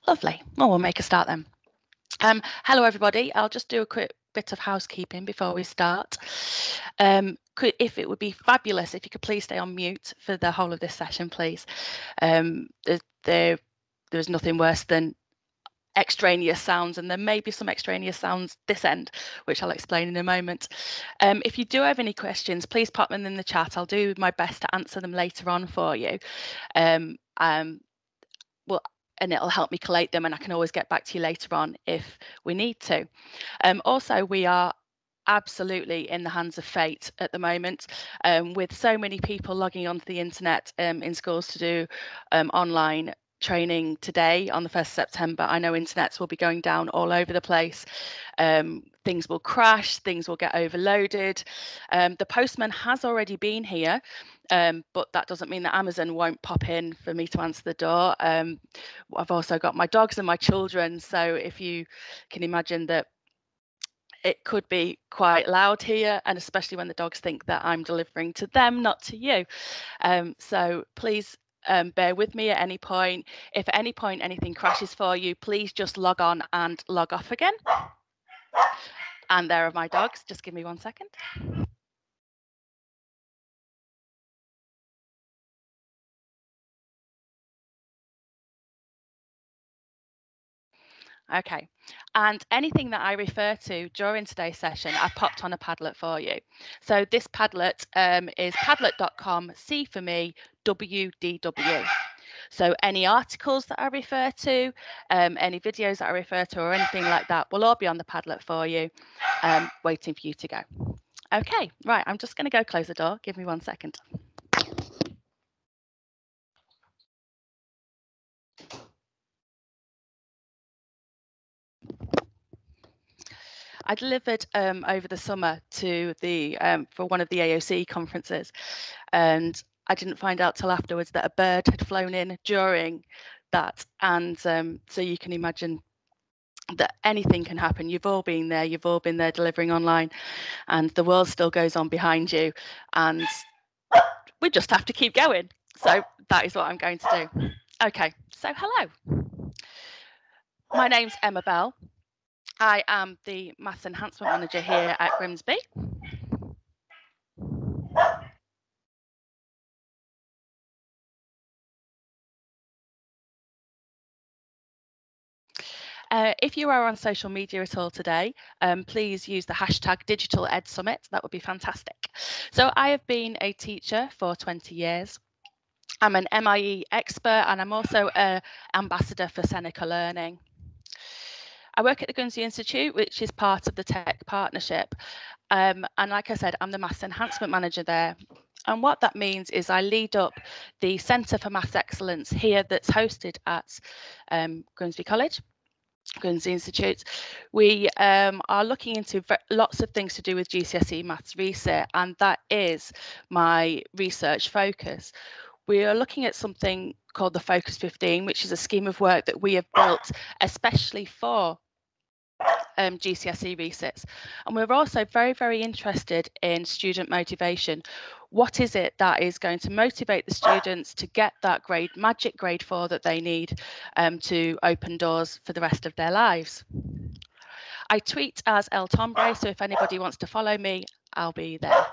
Lovely. Well, we'll make a start then. Hello, everybody. I'll just do a quick bit of housekeeping before we start. If it would be fabulous if you could please stay on mute for the whole of this session, please. There's nothing worse than extraneous sounds, and there may be some extraneous sounds this end, which I'll explain in a moment. If you do have any questions, please pop them in the chat. I'll do my best to answer them later on for you. And it'll help me collate them, and I can always get back to you later on if we need to. Also, we are absolutely in the hands of fate at the moment, with so many people logging onto the internet in schools to do online training today on the 1st of September. I know internets will be going down all over the place. Things will crash, things will get overloaded. The postman has already been here, but that doesn't mean that Amazon won't pop in for me to answer the door. I've also got my dogs and my children, so if you can imagine that it could be quite loud here, and especially when the dogs think that I'm delivering to them, not to you. So please bear with me at any point. If at any point anything crashes for you, please just log on and log off again. And there are my dogs. Just give me 1 second. Okay, and anything that I refer to during today's session, I popped on a Padlet for you. So this Padlet is padlet.com, C for me, WDW. So any articles that I refer to, any videos that I refer to, or anything like that will all be on the Padlet for you, waiting for you to go. Okay, right, I'm just going to go close the door. Give me 1 second. I delivered over the summer to the for one of the AOC conferences, and I didn't find out till afterwards that a bird had flown in during that, and so you can imagine that anything can happen. You've all been there delivering online, and the world still goes on behind you, and we just have to keep going. So that is what I'm going to do. Okay, so hello. My name's Emma Bell. I am the Maths Enhancement Manager here at Grimsby. If you are on social media at all today, please use the hashtag Digital Ed Summit. That would be fantastic. So I have been a teacher for 20 years. I'm an MIE expert, and I'm also an ambassador for Seneca Learning. I work at the Guernsey Institute, which is part of the Tech Partnership. And like I said, I'm the Maths Enhancement Manager there. And what that means is I lead up the Centre for Maths Excellence here that's hosted at Grimsby College. Guernsey Institute. We are looking into lots of things to do with GCSE maths research, and that is my research focus. We are looking at something called the Focus 15, which is a scheme of work that we have built especially for GCSE research. And we're also very, very interested in student motivation. What is it that is going to motivate the students to get that magic grade 4 that they need to open doors for the rest of their lives? I tweet as El Tombre, so if anybody wants to follow me, I'll be there.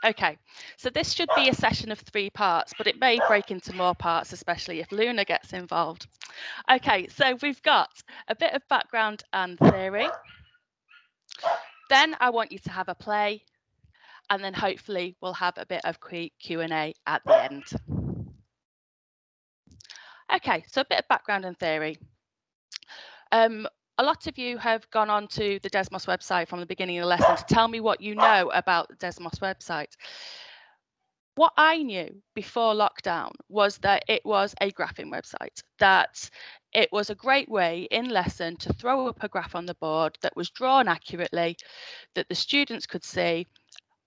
Okay, so this should be a session of 3 parts, but it may break into more parts, especially if Luna gets involved. Okay, so we've got a bit of background and theory. Then I want you to have a play, and then hopefully we'll have a bit of Q&A at the end. Okay, so a bit of background and theory. A lot of you have gone on to the Desmos website from the beginning of the lesson to tell me what you know about the Desmos website. What I knew before lockdown was that it was a graphing website, that it was a great way in lesson to throw up a graph on the board that was drawn accurately, that the students could see,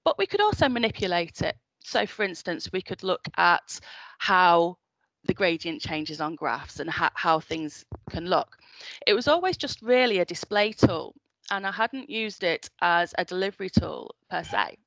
but we could also manipulate it. So for instance, we could look at how the gradient changes on graphs and how things can look. It was always just really a display tool, and I hadn't used it as a delivery tool per se.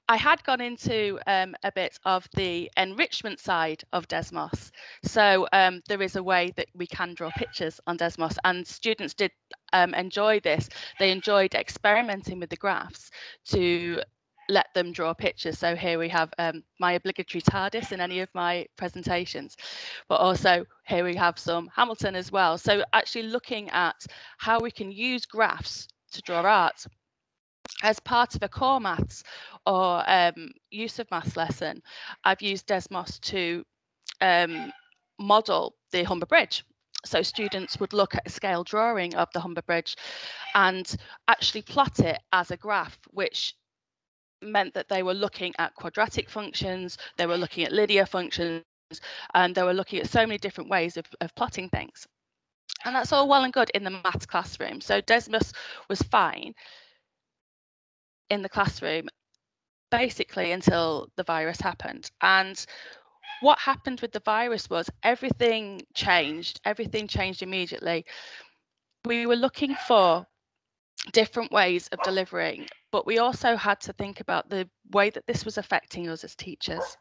I had gone into a bit of the enrichment side of Desmos. So there is a way that we can draw pictures on Desmos, and students did enjoy this. They enjoyed experimenting with the graphs to let them draw pictures. So here we have my obligatory TARDIS in any of my presentations, but also here we have some Hamilton as well. So actually looking at how we can use graphs to draw art. As part of a core maths or use of maths lesson, I've used Desmos to model the Humber Bridge. So students would look at a scale drawing of the Humber Bridge and actually plot it as a graph, which meant that they were looking at quadratic functions, they were looking at linear functions, and they were looking at so many different ways of plotting things. And that's all well and good in the maths classroom. So Desmos was fine in the classroom basically until the virus happened. And what happened with the virus was everything changed immediately. We were looking for different ways of delivering, but we also had to think about the way that this was affecting us as teachers.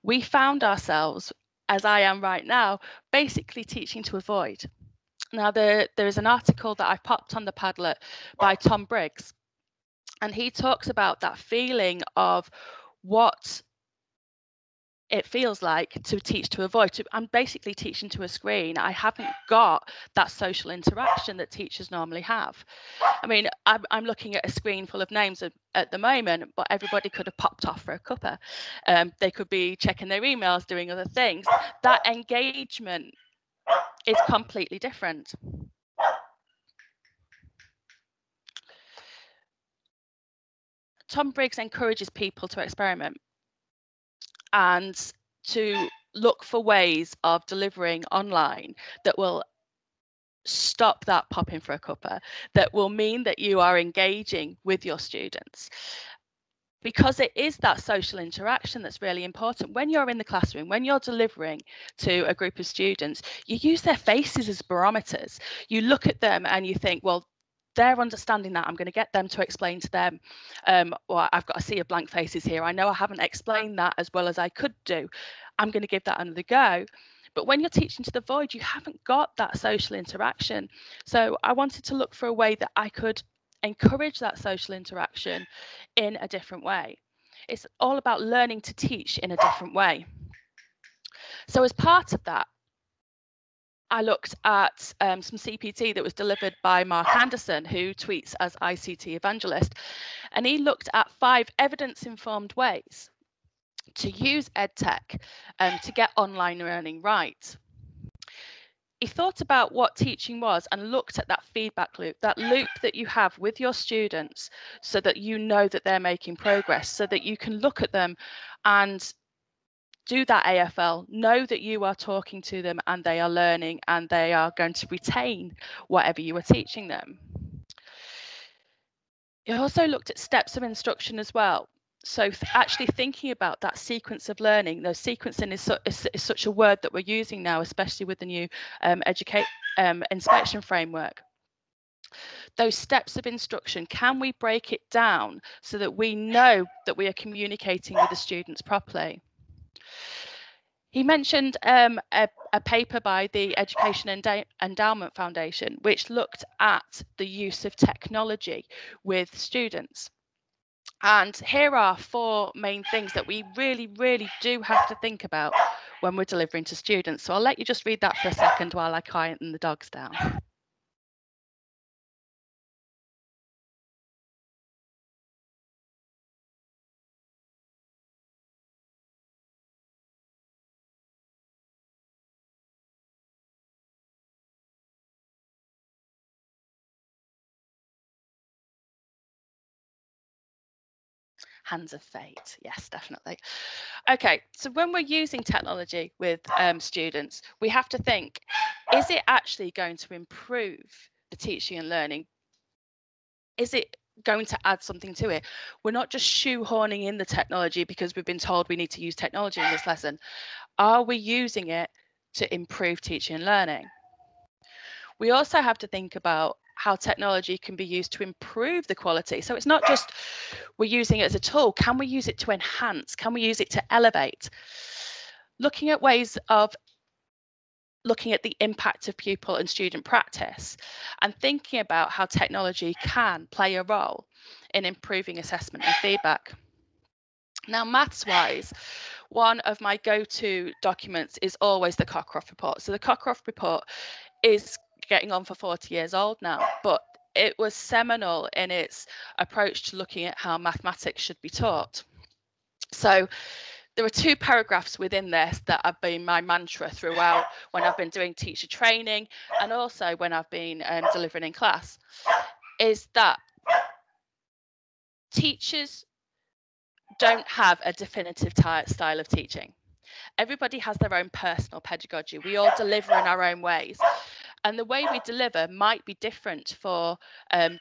We found ourselves, as I am right now, basically teaching to avoid. Now, there is an article that I've popped on the Padlet by Tom Briggs, and he talks about that feeling of what it feels like to teach to avoid. I'm basically teaching to a screen. I haven't got that social interaction that teachers normally have. I mean, I'm looking at a screen full of names at the moment, but everybody could have popped off for a cuppa. They could be checking their emails, doing other things. That engagement is completely different. Tom Briggs encourages people to experiment and to look for ways of delivering online that will stop that popping for a cuppa, that will mean that you are engaging with your students. Because it is that social interaction that's really important. When you're in the classroom, when you're delivering to a group of students, you use their faces as barometers. You look at them and you think, well, they're understanding that. I'm going to get them to explain to them, or I've got a sea of blank faces here. I know I haven't explained that as well as I could do. I'm going to give that another go. But when you're teaching to the void, you haven't got that social interaction. So I wanted to look for a way that I could encourage that social interaction in a different way. It's all about learning to teach in a different way. So as part of that, I looked at some CPT that was delivered by Mark Anderson, who tweets as ICT Evangelist, and he looked at 5 evidence-informed ways to use EdTech to get online learning right. He thought about what teaching was and looked at that feedback loop, that loop that you have with your students, so that you know that they're making progress, so that you can look at them and do that AFL, know that you are talking to them and they are learning and they are going to retain whatever you are teaching them. He also looked at steps of instruction as well. So actually thinking about that sequence of learning, though sequencing is such a word that we're using now, especially with the new inspection framework. Those steps of instruction, can we break it down so that we know that we are communicating with the students properly? He mentioned a paper by the Education Endowment Foundation, which looked at the use of technology with students. And here are 4 main things that we really, really do have to think about when we're delivering to students. So I'll let you just read that for a second while I quieten the dogs down. Hands of fate, yes, definitely. Okay, so when we're using technology with students, we have to think, is it actually going to improve the teaching and learning? Is it going to add something to it? We're not just shoehorning in the technology because we've been told we need to use technology in this lesson. Are we using it to improve teaching and learning? We also have to think about how technology can be used to improve the quality. So it's not just we're using it as a tool. Can we use it to enhance? Can we use it to elevate? Looking at ways of looking at the impact of pupil and student practice and thinking about how technology can play a role in improving assessment and feedback. Now, maths wise, one of my go-to documents is always the Cockroft report. So the Cockroft report is getting on for 40 years old now, but it was seminal in its approach to looking at how mathematics should be taught. So there are two paragraphs within this that have been my mantra throughout when I've been doing teacher training and also when I've been delivering in class, is that teachers don't have a definitive style of teaching. Everybody has their own personal pedagogy. We all deliver in our own ways. And the way we deliver might be different for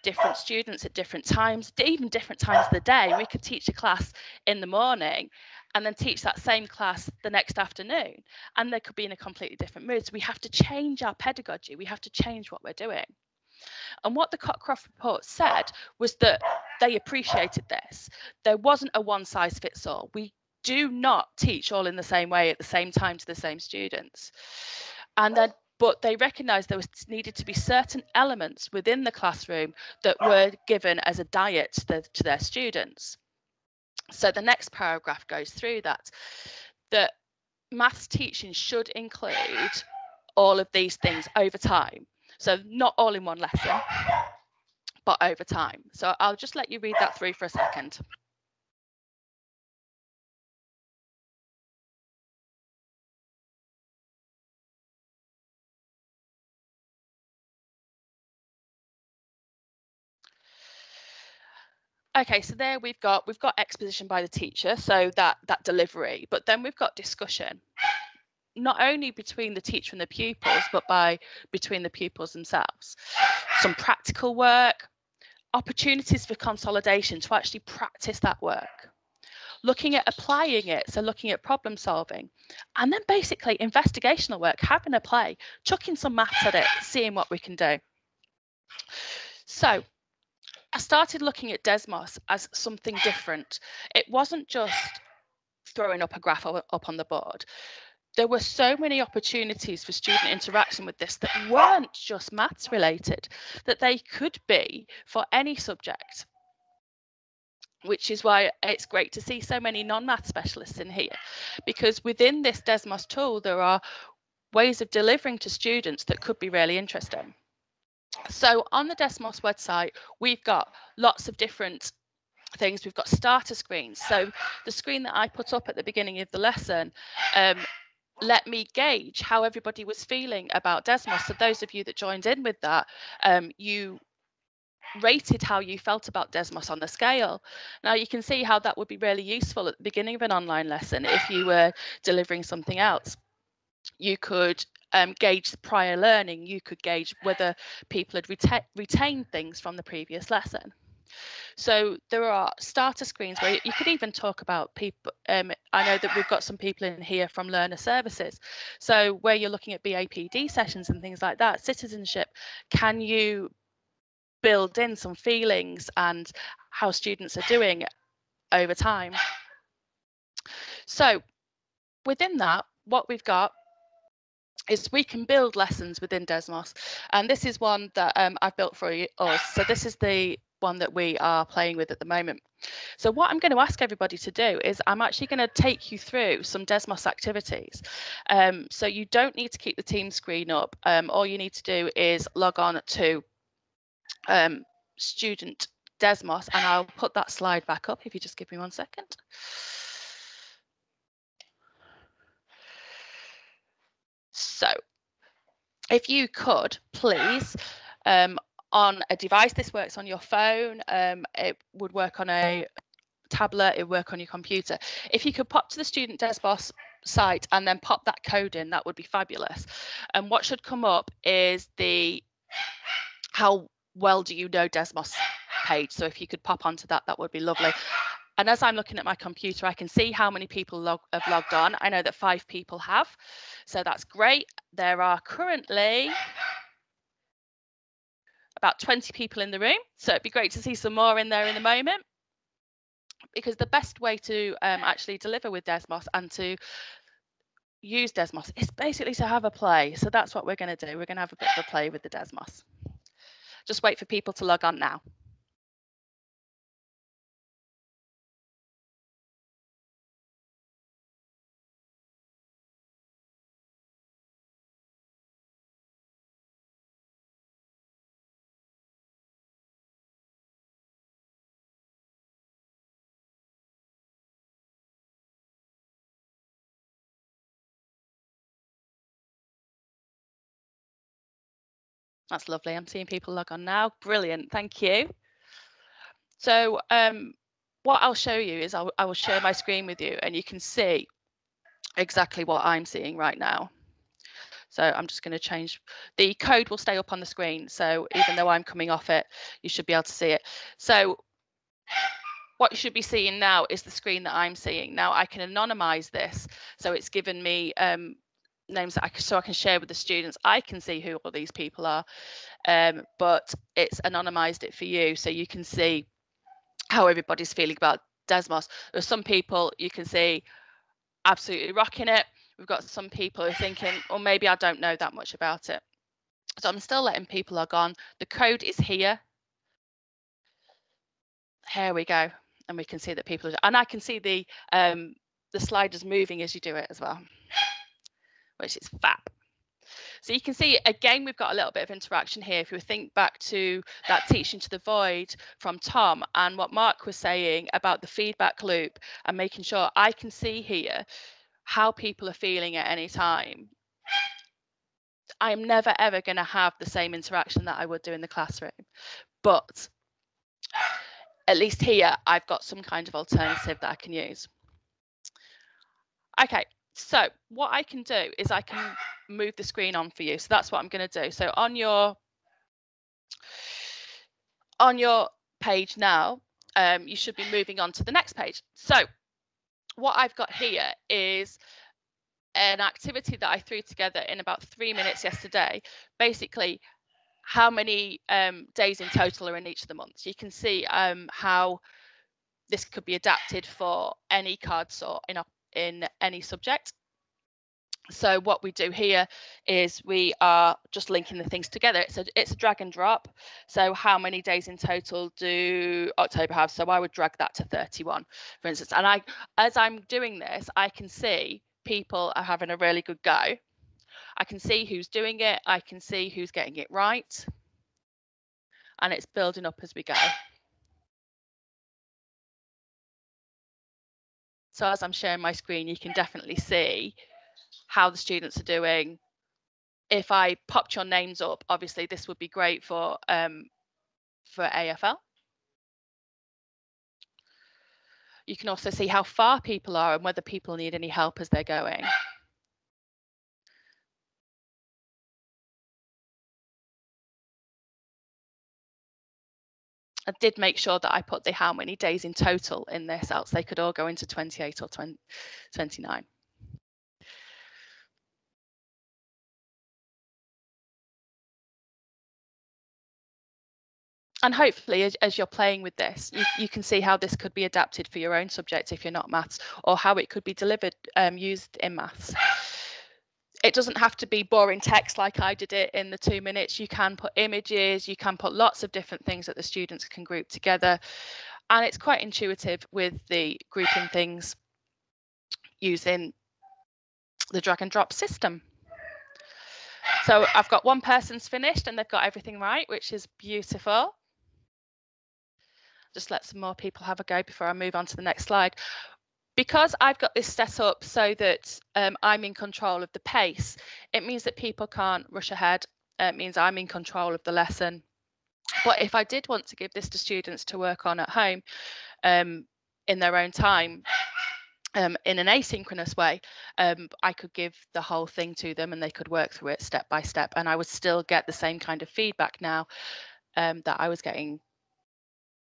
different students at different times, even different times of the day. We could teach a class in the morning and then teach that same class the next afternoon, and they could be in a completely different mood. So we have to change our pedagogy. We have to change what we're doing. And what the Cockroft report said was that they appreciated this. There wasn't a one size fits all. We do not teach all in the same way at the same time to the same students. And then but they recognised there was needed to be certain elements within the classroom that were given as a diet to their students. So the next paragraph goes through that maths teaching should include all of these things over time. So not all in one lesson, but over time. So I'll just let you read that through for a second. Okay, so there we've got exposition by the teacher, so that delivery, but then we've got discussion, not only between the teacher and the pupils, but between the pupils themselves. Some practical work, opportunities for consolidation to actually practice that work, looking at applying it, so looking at problem solving, and then basically investigational work, having a play, chucking some maths at it, seeing what we can do. So I started looking at Desmos as something different. It wasn't just throwing up a graph up on the board. There were so many opportunities for student interaction with this that weren't just maths related, that they could be for any subject, which is why it's great to see so many non-math specialists in here, because within this Desmos tool, there are ways of delivering to students that could be really interesting. So on the Desmos website, we've got lots of different things. We've got starter screens. So the screen that I put up at the beginning of the lesson let me gauge how everybody was feeling about Desmos. So those of you that joined in with that, you rated how you felt about Desmos on the scale. Now you can see how that would be really useful at the beginning of an online lesson if you were delivering something else. You could gauge the prior learning. You could gauge whether people had retained things from the previous lesson. So there are starter screens where you could even talk about people. I know that we've got some people in here from learner services. So where you're looking at BAPD sessions and things like that, citizenship, can you build in some feelings and how students are doing over time? So within that, what we've got is we can build lessons within Desmos, and this is one that I've built for us. So this is the one that we are playing with at the moment. So what I'm going to ask everybody to do is I'm actually going to take you through some Desmos activities. So you don't need to keep the team screen up. All you need to do is log on to student Desmos, and I'll put that slide back up if you just give me 1 second. So if you could please, on a device, this works on your phone, it would work on a tablet, it would work on your computer. If you could pop to the Student Desmos site and then pop that code in, that would be fabulous. And what should come up is the how well do you know Desmos page. So if you could pop onto that, that would be lovely. And as I'm looking at my computer, I can see how many people have logged on. I know that 5 people have, so that's great. There are currently about 20 people in the room, so it'd be great to see some more in there in a moment, because the best way to actually deliver with Desmos and to use Desmos is basically to have a play. So that's what we're going to do. We're going to have a bit of a play with the Desmos. Just wait for people to log on now. That's lovely. I'm seeing people log on now. Brilliant. Thank you. So what I'll show you is I will share my screen with you, and you can see exactly what I'm seeing right now. So I'm just going to change. The code will stay up on the screen. So even though I'm coming off it, you should be able to see it. So what you should be seeing now is the screen that I'm seeing. Now I can anonymize this. So it's given me names that I can share with the students. I can see who all these people are, but it's anonymized it for you, so you can see how everybody's feeling about Desmos. There's some people you can see absolutely rocking it. We've got some people who are thinking, well, maybe I don't know that much about it. So I'm still letting people log on. The code is here. Here we go. And we can see that people are, and I can see the sliders moving as you do it as well, which is fab. So you can see, again, we've got a little bit of interaction here. If we think back to that teaching to the void from Tom and what Mark was saying about the feedback loop and making sure I can see here how people are feeling at any time. I'm never, ever going to have the same interaction that I would do in the classroom. But at least here, I've got some kind of alternative that I can use. Okay, so what I can do is I can move the screen on for you. So that's what I'm going to do. So on your page now, you should be moving on to the next page. So what I've got here is an activity that I threw together in about 3 minutes yesterday. Basically, how many days in total are in each of the months. You can see how this could be adapted for any card sort in any subject. So what we do here is we are just linking the things together. It's a drag and drop. So how many days in total do October have? So I would drag that to 31, for instance. And as I'm doing this, I can see people are having a really good go. I can see who's doing it. I can see who's getting it right. And it's building up as we go. So as I'm sharing my screen, you can definitely see how the students are doing. If I popped your names up, obviously this would be great for AFL. You can also see how far people are and whether people need any help as they're going. I did make sure that I put the how many days in total in this, else they could all go into 28 or 29. And hopefully, as you're playing with this, you can see how this could be adapted for your own subject if you're not maths, or how it could be delivered, used in maths. It doesn't have to be boring text like I did it in the 2 minutes. You can put images, you can put lots of different things that the students can group together. And it's quite intuitive with the grouping things using the drag and drop system. So I've got one person's finished and they've got everything right, which is beautiful. Just let some more people have a go before I move on to the next slide. Because I've got this set up so that I'm in control of the pace, it means that people can't rush ahead. It means I'm in control of the lesson. But if I did want to give this to students to work on at home in their own time, in an asynchronous way, I could give the whole thing to them and they could work through it step by step, and I would still get the same kind of feedback now that I was getting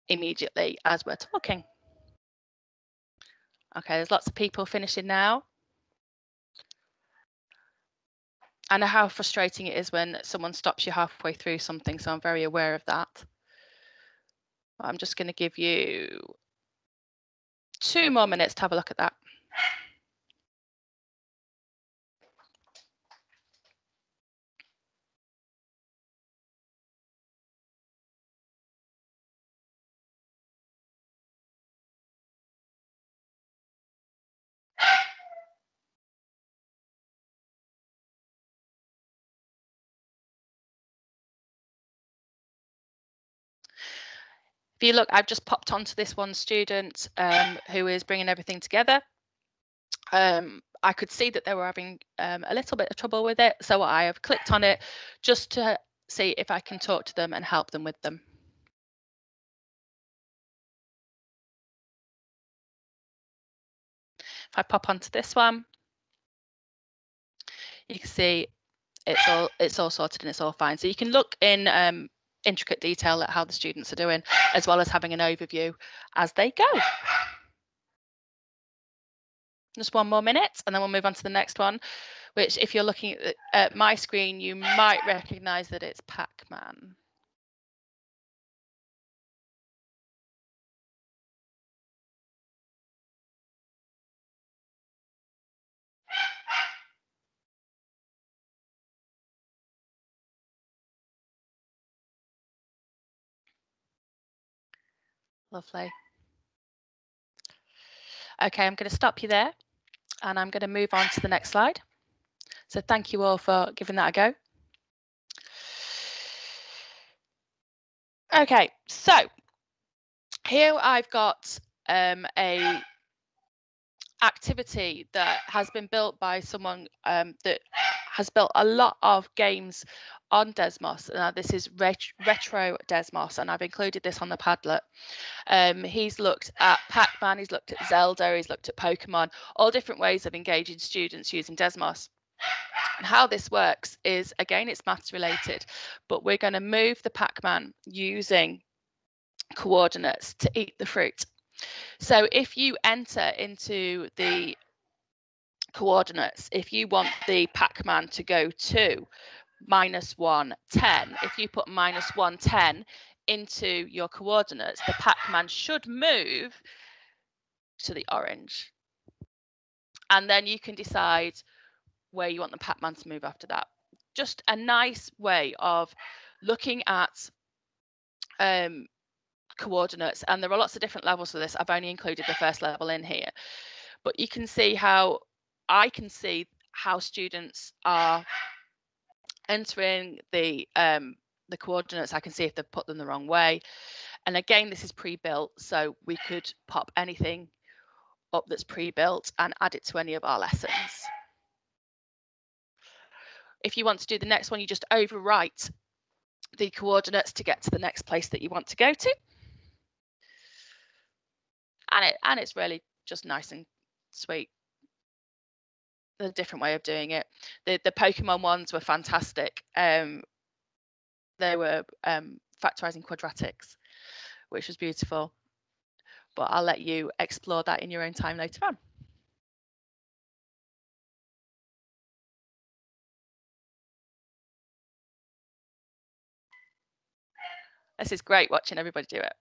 immediately as we're talking. Okay, there's lots of people finishing now. I know how frustrating it is when someone stops you halfway through something, so I'm very aware of that. I'm just going to give you 2 more minutes to have a look at that. If you look, I've just popped onto this one student who is bringing everything together. I could see that they were having a little bit of trouble with it, so I have clicked on it just to see if I can talk to them and help them with them. If I pop onto this one, you can see it's all sorted and it's all fine. So you can look in intricate detail at how the students are doing, as well as having an overview as they go. Just 1 more minute and then we'll move on to the next one, which if you're looking at my screen, you might recognize that it's Pac-Man. Lovely. Okay, I'm going to stop you there and I'm going to move on to the next slide. So thank you all for giving that a go. Okay, so here I've got a activity that has been built by someone that has built a lot of games on Desmos. Now this is retro Desmos, and I've included this on the Padlet. He's looked at Pac-Man, he's looked at Zelda, he's looked at Pokemon, all different ways of engaging students using Desmos. And how this works is, again, it's maths related, but we're going to move the Pac-Man using coordinates to eat the fruit. So if you enter into the coordinates, if you want the Pac-Man to go to -1, 10, if you put -1, 10 into your coordinates, the Pac-Man should move to the orange. And then you can decide where you want the Pac-Man to move after that. Just a nice way of looking at coordinates, and there are lots of different levels for this. I've only included the first level in here, but you can see how I can see how students are entering the coordinates. I can see if they've put them the wrong way, and again, this is pre-built, so we could pop anything up that's pre-built and add it to any of our lessons. If you want to do the next one, you just overwrite the coordinates to get to the next place that you want to go to. And it's really just nice and sweet. A different way of doing it. The Pokemon ones were fantastic. They were factorizing quadratics, which was beautiful. But I'll let you explore that in your own time later on. This is great watching everybody do it.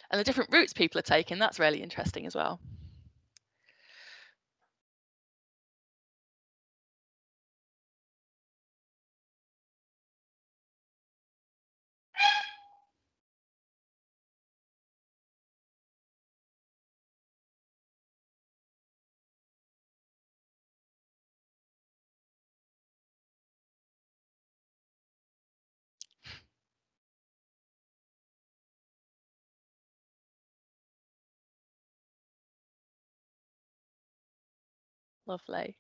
And the different routes people are taking, that's really interesting as well. Lovely.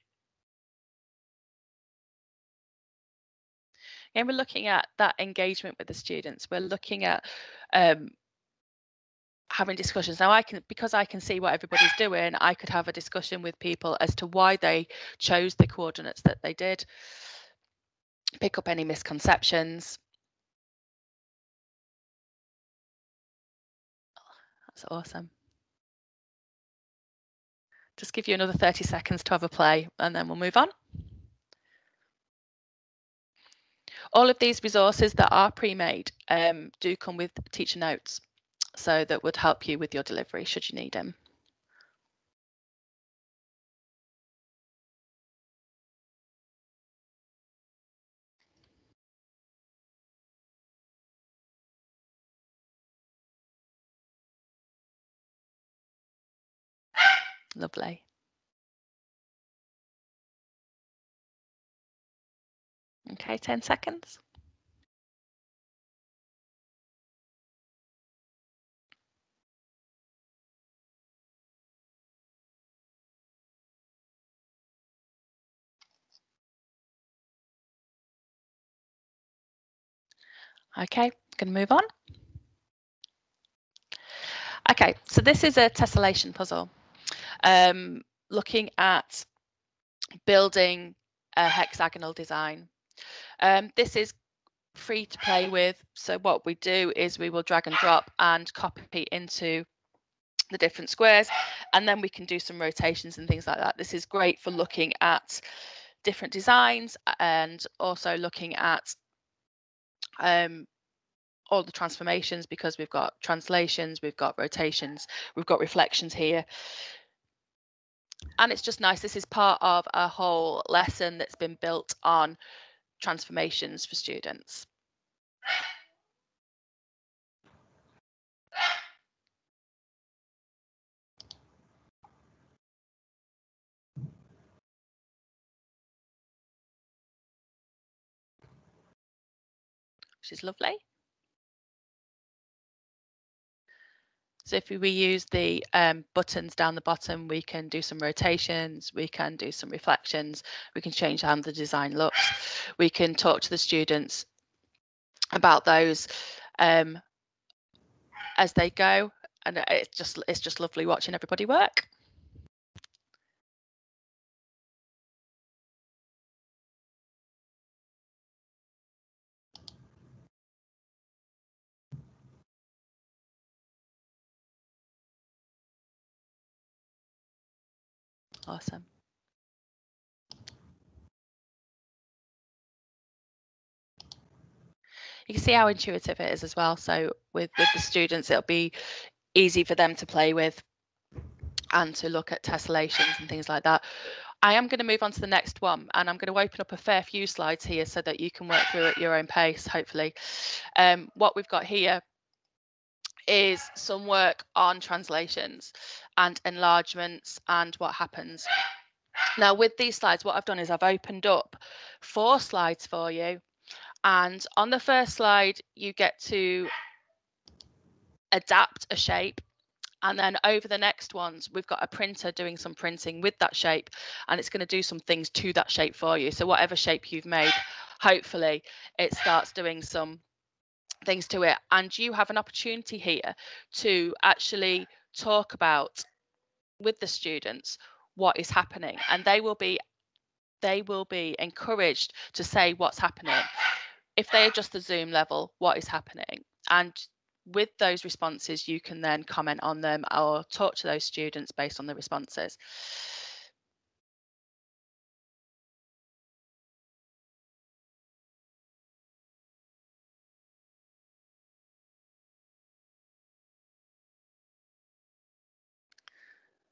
And we're looking at that engagement with the students. We're looking at having discussions. Now because I can see what everybody's doing, I could have a discussion with people as to why they chose the coordinates that they did, pick up any misconceptions. That's awesome. Just give you another 30 seconds to have a play and then we'll move on. All of these resources that are pre-made do come with teacher notes, so that would help you with your delivery should you need them. Lovely. Okay, 10 seconds. Okay, going to move on. Okay, so this is a tessellation puzzle, looking at building a hexagonal design. This is free to play with. So what we do is we will drag and drop and copy into the different squares, and then we can do some rotations and things like that. This is great for looking at different designs and also looking at all the transformations, because we've got translations, we've got rotations, we've got reflections here. And it's just nice. This is part of a whole lesson that's been built on transformations for students. Which is lovely. So if we use the buttons down the bottom, we can do some rotations, we can do some reflections, we can change how the design looks. We can talk to the students about those as they go, and it's just lovely watching everybody work. Awesome. You can see how intuitive it is as well. So with the students, it'll be easy for them to play with and to look at tessellations and things like that. I am going to move on to the next one, and I'm going to open up a fair few slides here so that you can work through at your own pace, hopefully. What we've got here is some work on translations and enlargements and what happens. Now, with these slides, what I've done is I've opened up 4 slides for you. And on the first slide, you get to adapt a shape. And then over the next ones, we've got a printer doing some printing with that shape, and it's going to do some things to that shape for you. So whatever shape you've made, hopefully it starts doing some things to it. And you have an opportunity here to actually talk about with the students what is happening, and they will be encouraged to say what's happening. If they adjust the zoom level, what is happening? And with those responses, you can then comment on them or talk to those students based on the responses.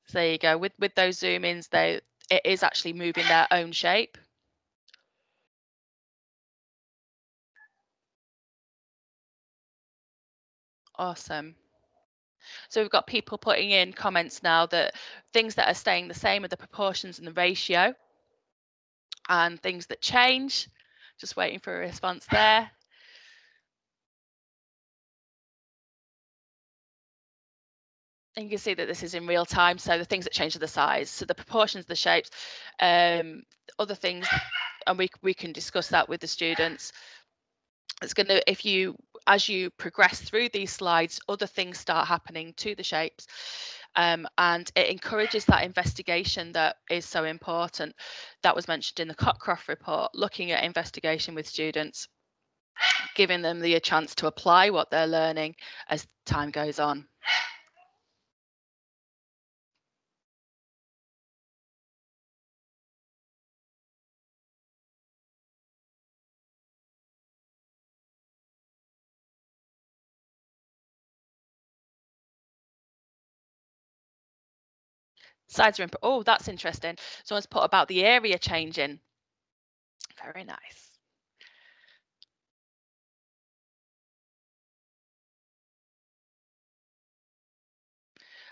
So there you go. With those zoom ins, it is actually moving their own shape. Awesome. So we've got people putting in comments now that things that are staying the same are the proportions and the ratio, and things that change. Just waiting for a response there. And you can see that this is in real time. So the things that change are the size, so the proportions, the shapes, other things, and we can discuss that with the students. It's going to, as you progress through these slides, other things start happening to the shapes, and it encourages that investigation that is so important. That was mentioned in the Cockroft report, looking at investigation with students, giving them the chance to apply what they're learning as time goes on. Sides are oh, that's interesting. Someone's put about the area changing. Very nice.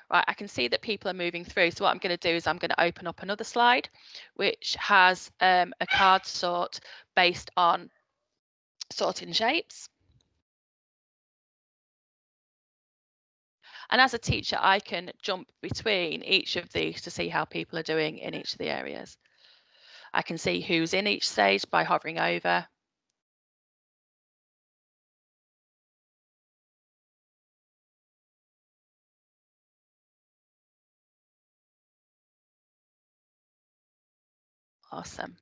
Right, I can see that people are moving through. So what I'm going to do is I'm going to open up another slide, which has a card sort based on sorting shapes. And as a teacher, I can jump between each of these to see how people are doing in each of the areas. I can see who's in each stage by hovering over. Awesome.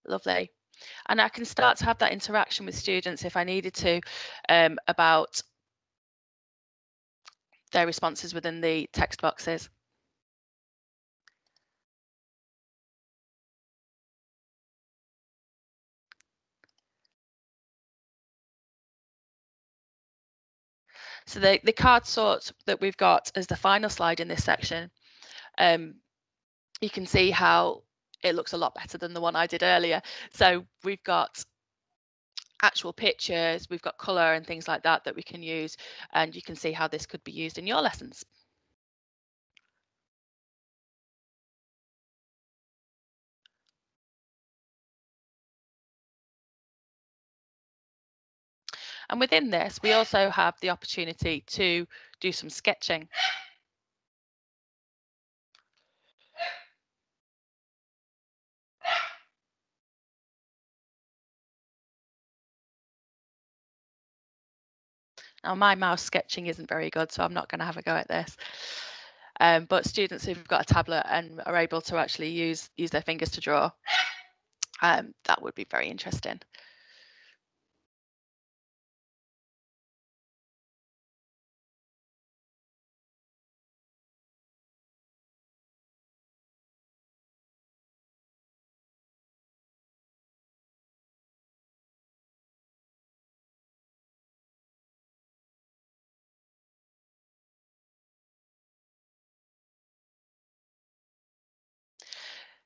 Lovely. And I can start to have that interaction with students if I needed to about their responses within the text boxes. So the card sort that we've got as the final slide in this section, you can see how it looks a lot better than the one I did earlier. So we've got actual pictures, we've got colour and things like that that we can use, and you can see how this could be used in your lessons. And within this, we also have the opportunity to do some sketching. Now, my mouse sketching isn't very good, so I'm not going to have a go at this. But students who've got a tablet and are able to actually use their fingers to draw, that would be very interesting.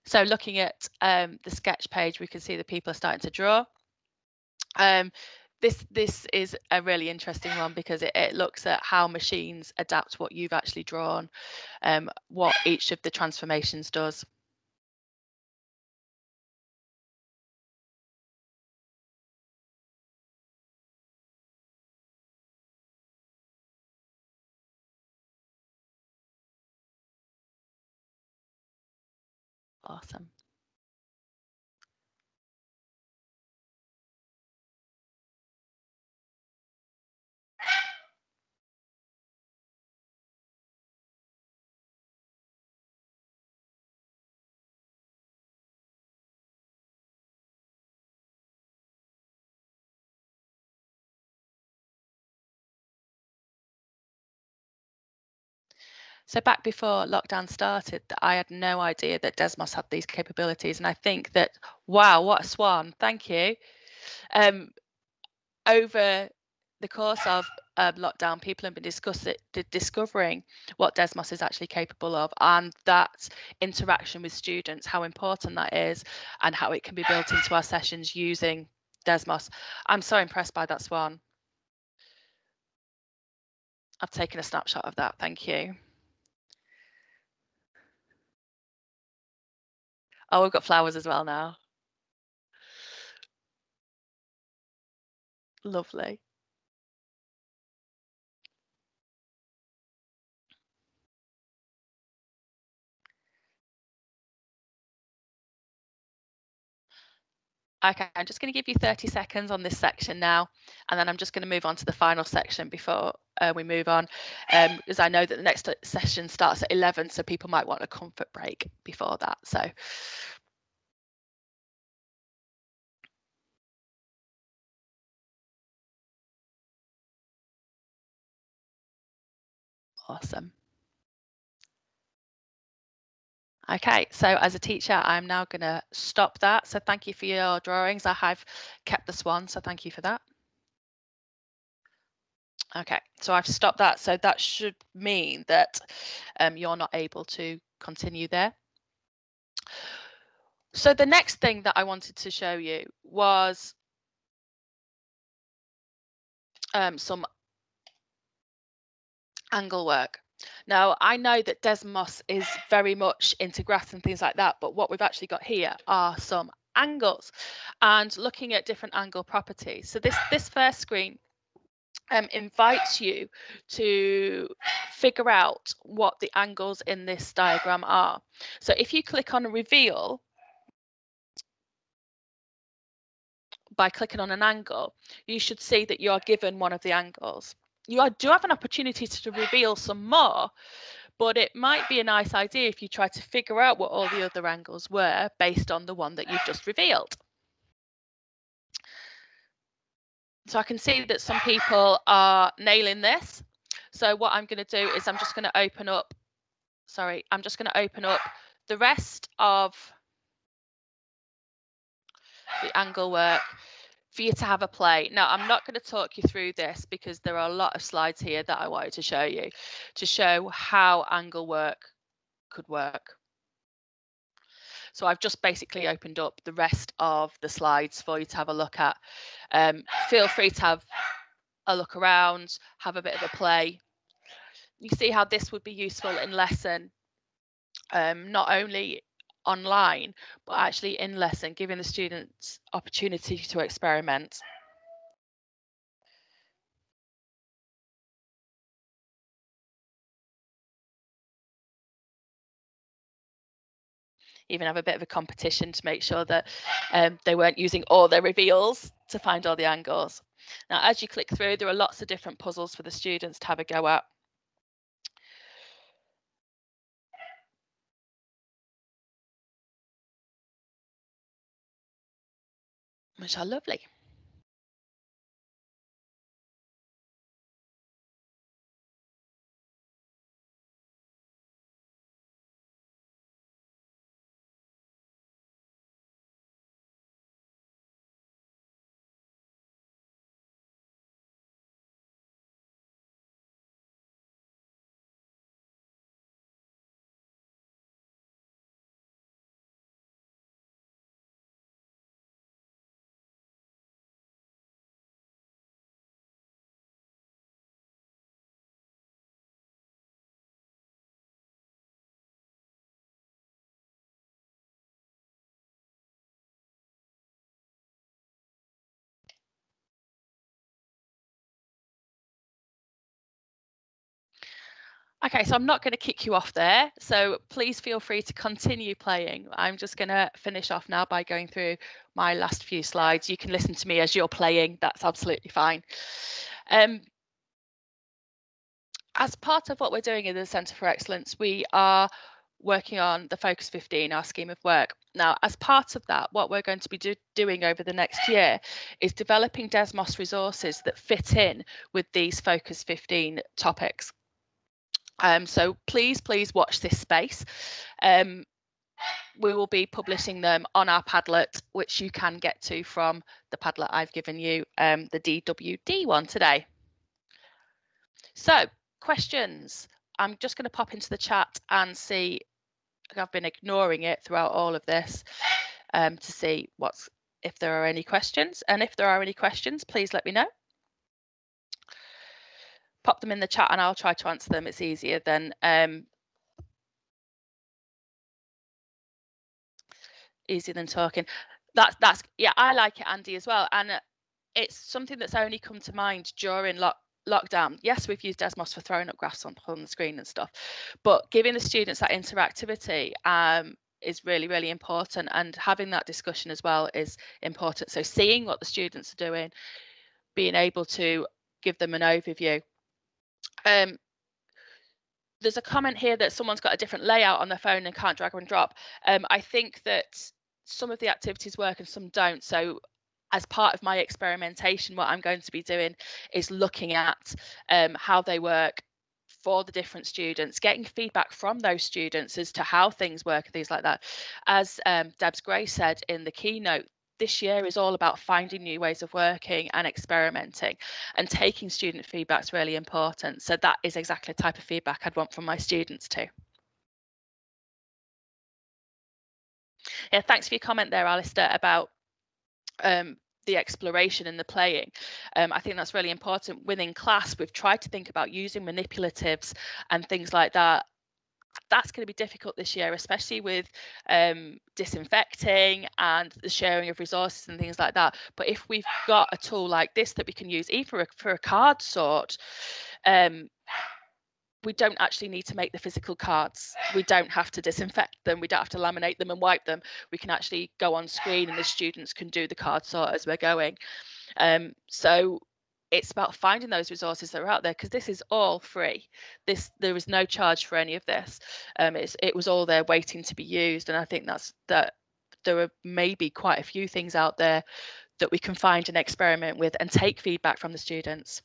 So looking at the sketch page, we can see that people are starting to draw. This is a really interesting one because it looks at how machines adapt what you've actually drawn, what each of the transformations does. Awesome. So back before lockdown started, I had no idea that Desmos had these capabilities, and I think that wow, what a swan! Thank you. Um, Over the course of lockdown, people have been discovering what Desmos is actually capable of, and that interaction with students, how important that is, and how it can be built into our sessions using Desmos. I'm so impressed by that swan. I've taken a snapshot of that. Thank you. Oh, we've got flowers as well now. Lovely. Okay, I'm just going to give you 30 seconds on this section now, and then I'm just going to move on to the final section before we move on, because I know that the next session starts at 11, so people might want a comfort break before that. So awesome. Okay, so as a teacher, I'm now going to stop that. So thank you for your drawings. I have kept the swan, so thank you for that. Okay, so I've stopped that. So that should mean that you're not able to continue there. So the next thing that I wanted to show you was some angle work. Now, I know that Desmos is very much into graphs and things like that, but what we've actually got here are some angles and looking at different angle properties. So this first screen invites you to figure out what the angles in this diagram are. So if you click on reveal by clicking on an angle, you should see that you are given one of the angles. You do have an opportunity to reveal some more, but it might be a nice idea if you try to figure out what all the other angles were based on the one that you've just revealed. So I can see that some people are nailing this. So what I'm going to do is I'm just going to open up, I'm just going to open up the rest of the angle work for you to have a play. Now, I'm not going to talk you through this because there are a lot of slides here that I wanted to show you to show how angle work could work. So I've just basically opened up the rest of the slides for you to have a look at. Feel free to have a look around, have a bit of a play. You see how this would be useful in lesson, not only online, but actually in lesson, giving the students opportunity to experiment. Even have a bit of a competition to make sure that they weren't using all their reveals to find all the angles. Now, as you click through, there are lots of different puzzles for the students to have a go at. Which are lovely. Okay, so I'm not going to kick you off there. So please feel free to continue playing. I'm just going to finish off now by going through my last few slides. You can listen to me as you're playing. That's absolutely fine. As part of what we're doing in the Centre for Excellence, we are working on the Focus 15, our scheme of work. Now, as part of that, what we're going to be doing over the next year is developing Desmos resources that fit in with these Focus 15 topics. So please watch this space. We will be publishing them on our Padlet, which you can get to from the Padlet I've given you, the DWD one today. So questions. I'm just going to pop into the chat and see. I've been ignoring it throughout all of this to see if there are any questions. And if there are any questions, please let me know. Pop them in the chat and I'll try to answer them. It's easier than talking. That's yeah, I like it, Andy, as well. And it's something that's only come to mind during lockdown. Yes, we've used Desmos for throwing up graphs on the screen and stuff, but giving the students that interactivity is really, really important, and having that discussion as well is important. So seeing what the students are doing, being able to give them an overview. There's a comment here that someone's got a different layout on their phone and can't drag and drop. I think that some of the activities work and some don't. So as part of my experimentation, what I'm going to be doing is looking at how they work for the different students, getting feedback from those students as to how things work and things like that. As Debs Gray said in the keynote, this year is all about finding new ways of working and experimenting, and taking student feedback is really important. So that is exactly the type of feedback I'd want from my students too. Yeah, thanks for your comment there, Alistair, about the exploration and the playing. I think that's really important. Within class, we've tried to think about using manipulatives and things like that. That's going to be difficult this year, especially with disinfecting and the sharing of resources and things like that. But if we've got a tool like this that we can use, even for a card sort, we don't actually need to make the physical cards. We don't have to disinfect them. We don't have to laminate them and wipe them. We can actually go on screen and the students can do the card sort as we're going. So it's about finding those resources that are out there, because this is all free. There is no charge for any of this. It was all there waiting to be used, and I think that there are maybe quite a few things out there that we can find and experiment with and take feedback from the students.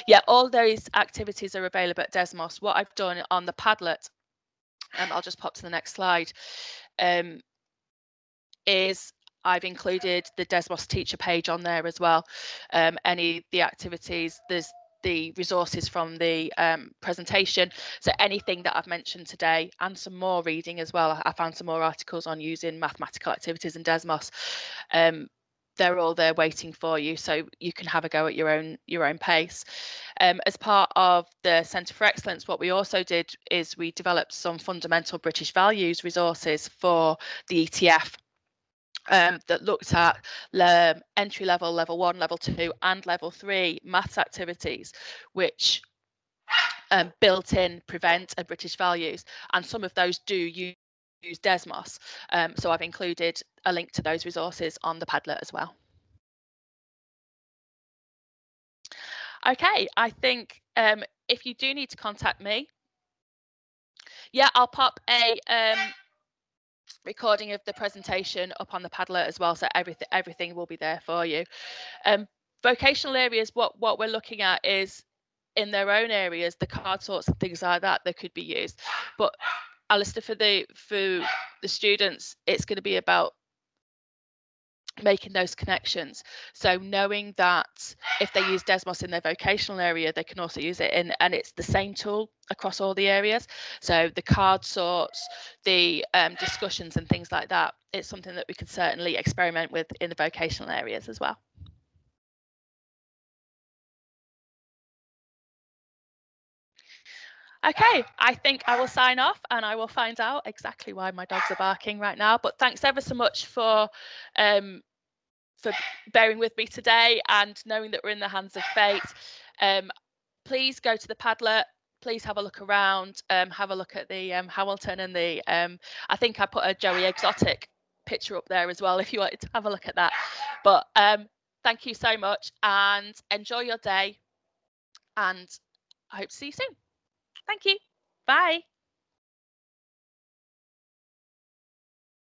Yeah, all those activities are available at Desmos. What I've done on the Padlet, I'll just pop to the next slide, is I've included the Desmos teacher page on there as well. The activities, there's the resources from the presentation. So anything that I've mentioned today, and some more reading as well. I found some more articles on using mathematical activities in Desmos. They're all there waiting for you, so you can have a go at your own pace. As part of the Centre for Excellence, what we also did is we developed some fundamental British values resources for the ETF. That looked at entry level, level 1, level 2 and level 3 maths activities, which built in prevent and British values, and some of those do use Desmos. So I've included a link to those resources on the Padlet as well. Okay, I think if you do need to contact me, yeah, I'll pop a recording of the presentation up on the Padlet as well, so everything will be there for you. Vocational areas, what we're looking at is in their own areas, the card sorts and things like that could be used. But Alistair, for the students, it's going to be about making those connections. So knowing that if they use Desmos in their vocational area, they can also use it in, and it's the same tool across all the areas. So the card sorts, the discussions and things like that, it's something that we could certainly experiment with in the vocational areas as well. Okay, I think I will sign off and I will find out exactly why my dogs are barking right now. But thanks ever so much for bearing with me today and knowing that we're in the hands of fate. Please go to the Padlet. Please have a look around. Have a look at the Hamilton and the. I think I put a Joey Exotic picture up there as well if you wanted to have a look at that. But thank you so much and enjoy your day. And I hope to see you soon. Thank you. Bye.